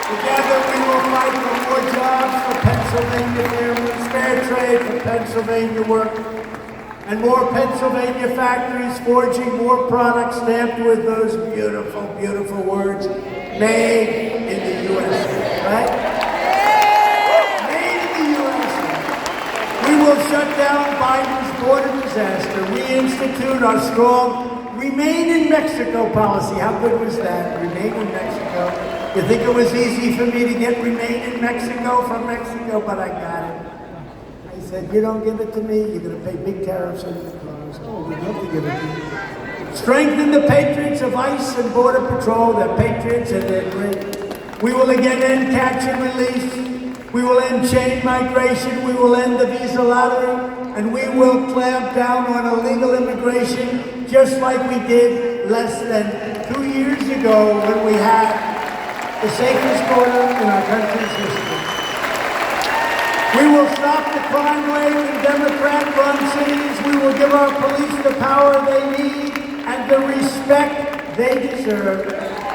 Together we will fight for more jobs for Pennsylvania families, fair trade for Pennsylvania workers, and more Pennsylvania factories forging more products stamped with those beautiful, beautiful words, made in the USA, right? Made in the USA. We will shut down Biden's border disaster, reinstitute our strong Remain in Mexico policy. How good was that? Remain in Mexico. You think it was easy for me to get Remain in Mexico from Mexico, but I got it. I said, you don't give it to me, you're going to pay big tariffs on the cars. Oh, we'd love to give it to you. Strengthen the patriots of ICE and Border Patrol. They're patriots and they're great. We will again end catch and release. We will end chain migration. We will end the visa lottery. And we will clamp down on illegal immigration, just like we did less than 2 years ago when we had the safest border in our country's history. We will stop the crime wave in Democrat-run cities. We will give our police the power they need and the respect they deserve.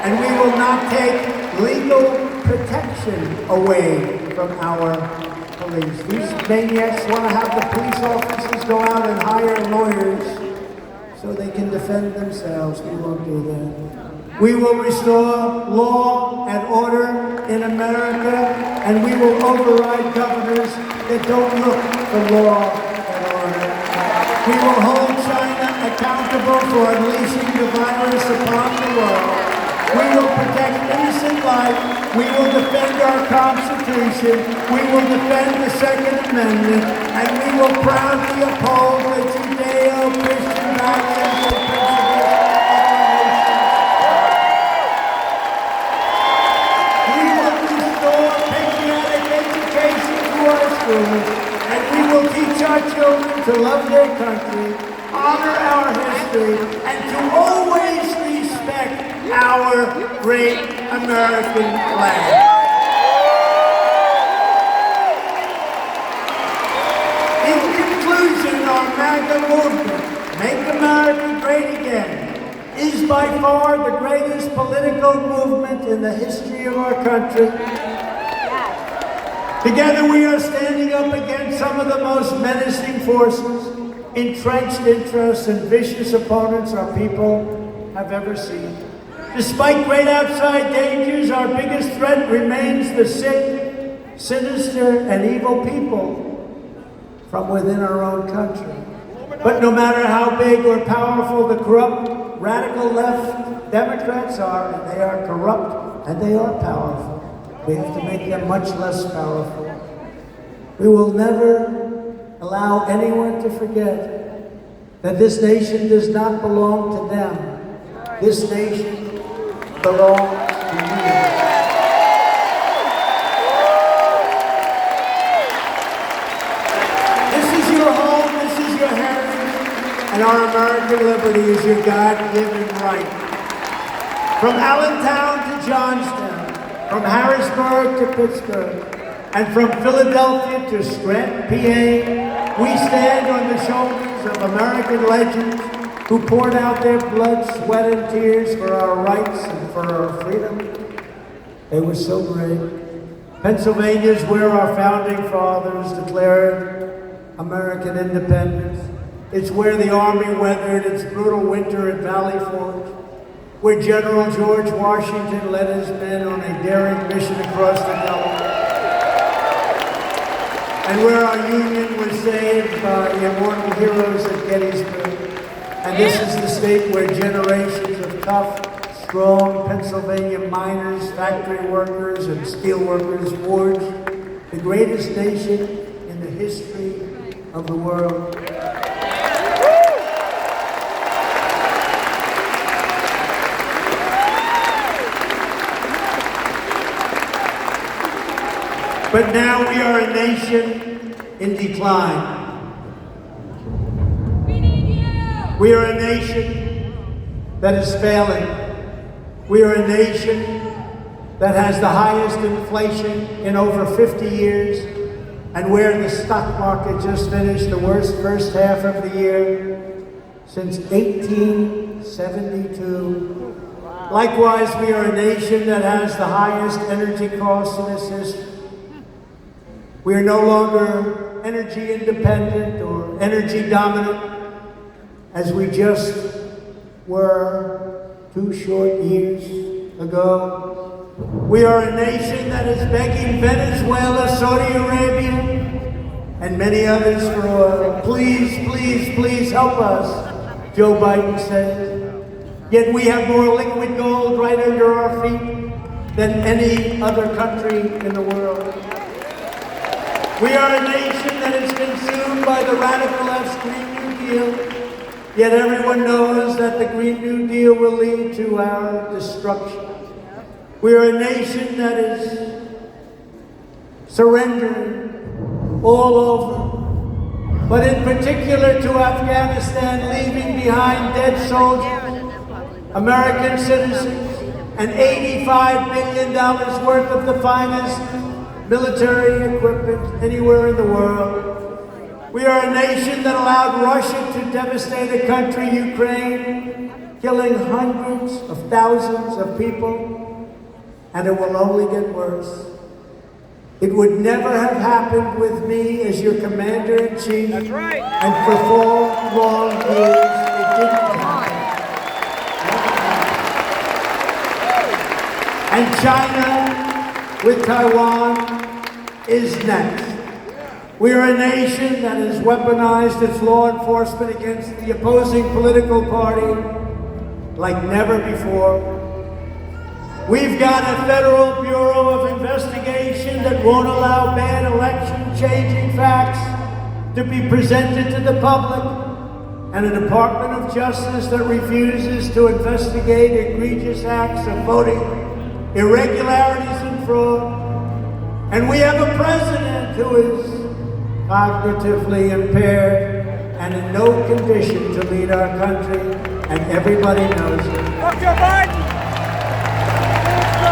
And we will not take legal protection away from our police. These maniacs want to have the police officers go out and hire lawyers so they can defend themselves. We won't do that. We will restore law and order in America, and we will override governors that don't look for law and order. We will hold China accountable for unleashing the virus upon the world. We will protect innocent life. We will defend our Constitution. We will defend the Second Amendment. And we will proudly uphold the Judeo-Christian values and principles of our nation. We will restore patriotic education to our schools. And we will teach our children to love their country, honor our history, and to always respect our great American flag. In conclusion, our MAGA movement, Make America Great Again, is by far the greatest political movement in the history of our country. Together we are standing up against some of the most menacing forces, entrenched interests, and vicious opponents our people have ever seen. Despite great outside dangers, our biggest threat remains the sick, sinister, and evil people from within our own country. But no matter how big or powerful the corrupt, radical left Democrats are, and they are corrupt and they are powerful, we have to make them much less powerful. We will never allow anyone to forget that this nation does not belong to them. This nation belongs to you. This is your home, this is your heritage, and our American liberty is your God-given right. From Allentown to Johnstown, from Harrisburg to Pittsburgh, and from Philadelphia to Scranton, PA, we stand on the shoulders of American legends who poured out their blood, sweat, and tears for our rights and for our freedom. They were so great. Pennsylvania is where our founding fathers declared American independence. It's where the Army weathered its brutal winter at Valley Forge, where General George Washington led his men on a daring mission across the Delaware, and where our Union was saved by immortal heroes at Gettysburg. And this is the state where generations of tough, strong Pennsylvania miners, factory workers, and steel workers forged the greatest nation in the history of the world. But now we are a nation in decline. We are a nation that is failing. We are a nation that has the highest inflation in over 50 years, and where the stock market just finished the worst first half of the year since 1872. Likewise, we are a nation that has the highest energy costs in its history. We are no longer energy independent or energy dominant as we just were 2 short years ago. We are a nation that is begging Venezuela, Saudi Arabia, and many others for oil. Please, please, please help us, Joe Biden says. Yet we have more liquid gold right under our feet than any other country in the world. We are a nation that is consumed by the radical left's Green New Deal, yet everyone knows that the Green New Deal will lead to our destruction. We are a nation that is surrendering all over, but in particular to Afghanistan, leaving behind dead soldiers, American citizens, and $85 billion worth of the finest military equipment anywhere in the world. We are a nation that allowed Russia to devastate a country, Ukraine, killing hundreds of thousands of people, and it will only get worse. It would never have happened with me as your commander-in-chief. That's right. And for 4 long years, it didn't happen. And China, with Taiwan, is next. We are a nation that has weaponized its law enforcement against the opposing political party like never before. We've got a Federal Bureau of Investigation that won't allow bad election-changing facts to be presented to the public, and a Department of Justice that refuses to investigate egregious acts of voting, irregularities, and fraud. And we have a president who is cognitively impaired and in no condition to lead our country, and everybody knows it.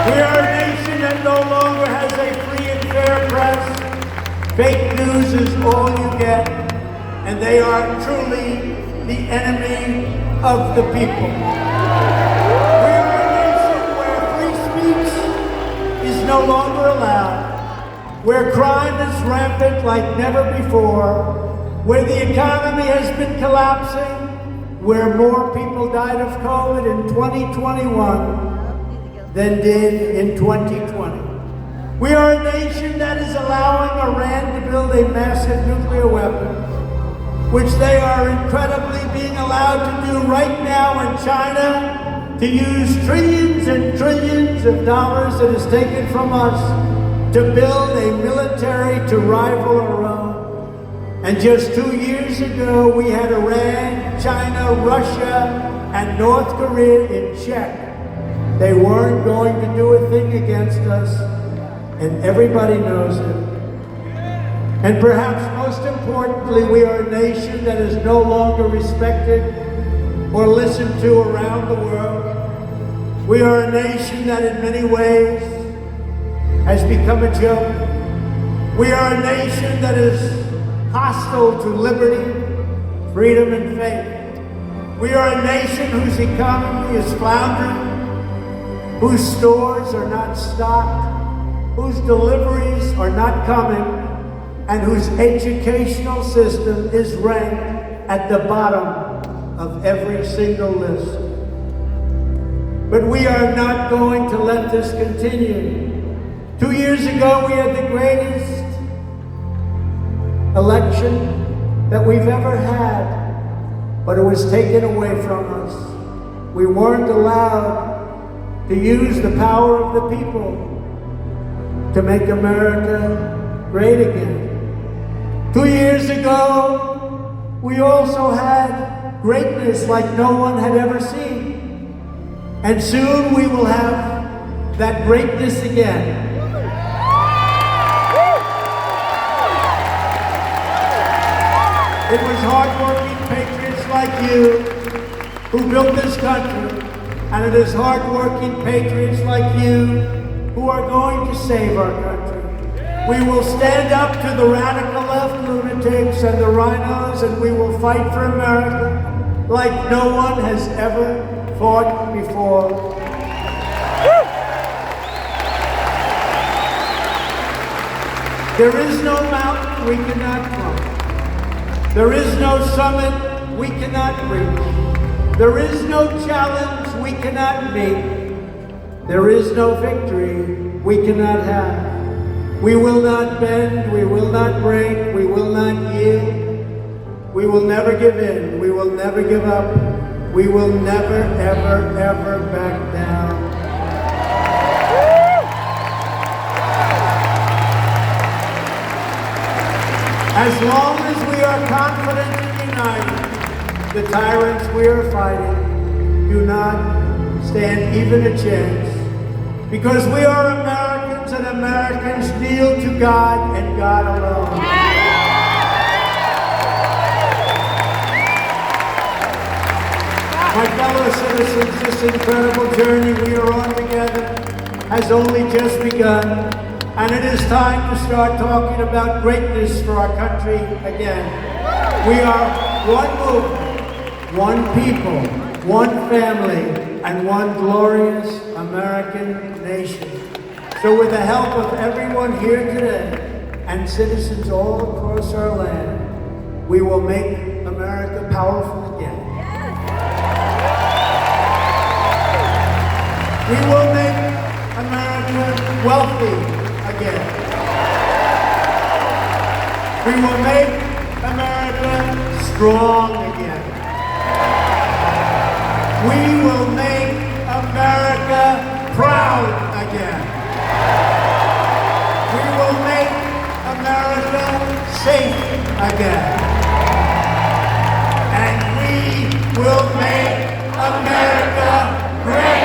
We are a nation that no longer has a free and fair press. Fake news is all you get, and they are truly the enemy of the people. We are a nation where free speech is no longer allowed, where crime is rampant like never before, where the economy has been collapsing, where more people died of COVID in 2021 than did in 2020. We are a nation that is allowing Iran to build a massive nuclear weapon, which they are incredibly being allowed to do right now in China, to use trillions and trillions of dollars that is taken from us to build a military to rival our own. And just 2 years ago, we had Iran, China, Russia, and North Korea in check. They weren't going to do a thing against us, and everybody knows it. And perhaps most importantly, we are a nation that is no longer respected or listened to around the world. We are a nation that in many ways has become a joke. We are a nation that is hostile to liberty, freedom, and faith. We are a nation whose economy is floundering, whose stores are not stocked, whose deliveries are not coming, and whose educational system is ranked at the bottom of every single list. But we are not going to let this continue. 2 years ago, we had the greatest election that we've ever had, but it was taken away from us. We weren't allowed to use the power of the people to make America great again. 2 years ago, we also had greatness like no one had ever seen. And soon we will have that greatness again. It was hardworking patriots like you who built this country, and it is hardworking patriots like you who are going to save our country. We will stand up to the radical left lunatics and the rhinos, and we will fight for America like no one has ever fought before. There is no mountain we cannot climb. There is no summit we cannot reach. There is no challenge we cannot meet. There is no victory we cannot have. We will not bend, we will not break, we will not yield. We will never give in, we will never give up. We will never, ever, ever back down. As long as we are confident and united, the tyrants we are fighting do not stand even a chance. Because we are Americans, and Americans kneel to God and God alone. My fellow citizens, this incredible journey we are on together has only just begun. And it is time to start talking about greatness for our country again. We are one movement, one people, one family, and one glorious American nation. So with the help of everyone here today and citizens all across our land, we will make America powerful again. We will make America wealthy again. We will make America strong again. We will make America proud again. We will make America safe again. And we will make America great